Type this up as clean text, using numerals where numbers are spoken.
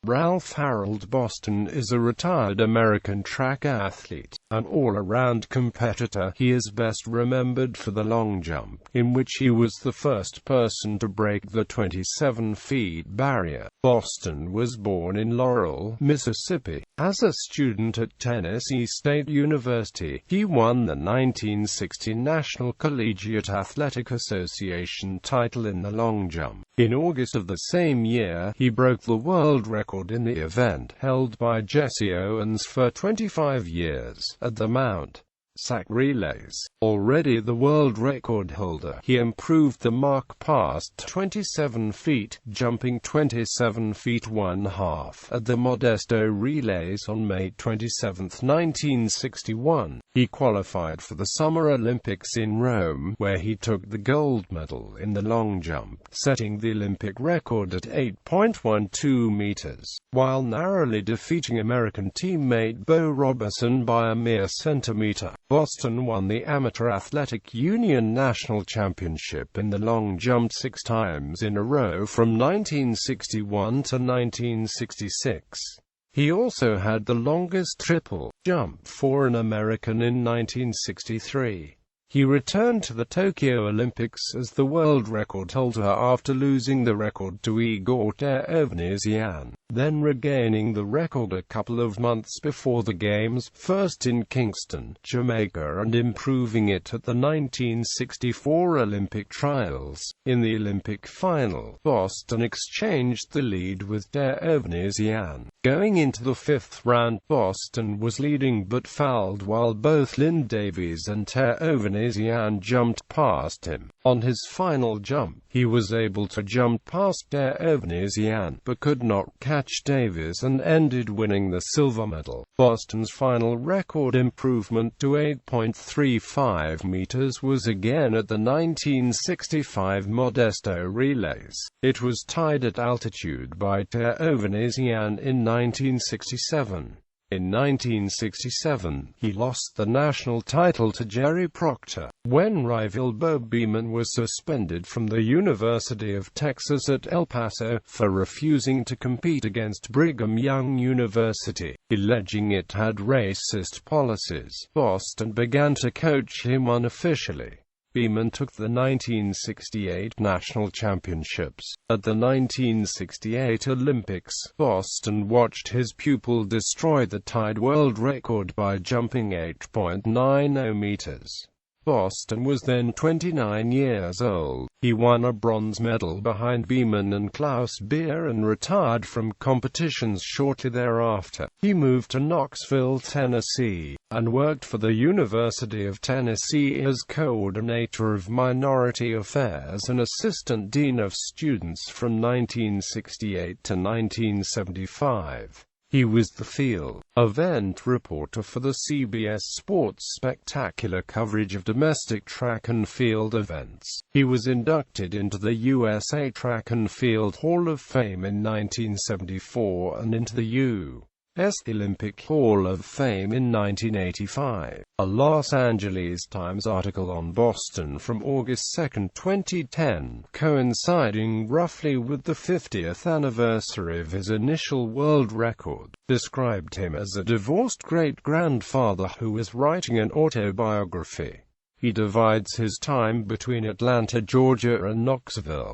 Ralph Harold Boston is a retired American track athlete, an all-around competitor. He is best remembered for the long jump, in which he was the first person to break the 27-feet barrier. Boston was born in Laurel, Mississippi. As a student at Tennessee State University, he won the 1960 National Collegiate Athletic Association title in the long jump. In August of the same year, he broke the world record in the event, held by Jesse Owens for 25 years, at the Mount Sac relays. Already the world record holder, he improved the mark past 27 feet, jumping 27 feet 1/2 at the Modesto relays on May 27, 1961. He qualified for the Summer Olympics in Rome, where he took the gold medal in the long jump, setting the Olympic record at 8.12 meters, while narrowly defeating American teammate Bo Robertson by a mere centimeter. Boston won the Amateur Athletic Union National Championship in the long jump 6 times in a row from 1961 to 1966. He also had the longest triple jump for an American in 1963. He returned to the Tokyo Olympics as the world record holder after losing the record to Igor Terevnisian, then regaining the record a couple of months before the Games, first in Kingston, Jamaica, and improving it at the 1964 Olympic trials. In the Olympic final, Boston exchanged the lead with Terevnisian. Going into the 5th round, Boston was leading but fouled while both Lynn Davies and Terevnisian jumped past him. On his final jump, he was able to jump past Terevnisian, but could not catch Davies and ended winning the silver medal. Boston's final record improvement to 8.35 meters was again at the 1965 Modesto relays. It was tied at altitude by Terevnisian in 1967. In 1967, he lost the national title to Jerry Proctor, when rival Bo Beeman was suspended from the University of Texas at El Paso for refusing to compete against Brigham Young University, alleging it had racist policies. Boston began to coach him unofficially. Beeman took the 1968 National Championships. At the 1968 Olympics, Boston watched his pupil destroy the tied world record by jumping 8.90 meters. Boston was then 29 years old. He won a bronze medal behind Beeman and Klaus Beer and retired from competitions shortly thereafter. He moved to Knoxville, Tennessee, and worked for the University of Tennessee as coordinator of minority affairs and assistant dean of students from 1968 to 1975. He was the field event reporter for the CBS Sports spectacular coverage of domestic track and field events. He was inducted into the USA Track and Field Hall of Fame in 1974 and into the U.S. Olympic Hall of Fame in 1985. A Los Angeles Times article on Boston from August 2, 2010, coinciding roughly with the 50th anniversary of his initial world record, described him as a divorced great-grandfather who was writing an autobiography. He divides his time between Atlanta, Georgia and Knoxville.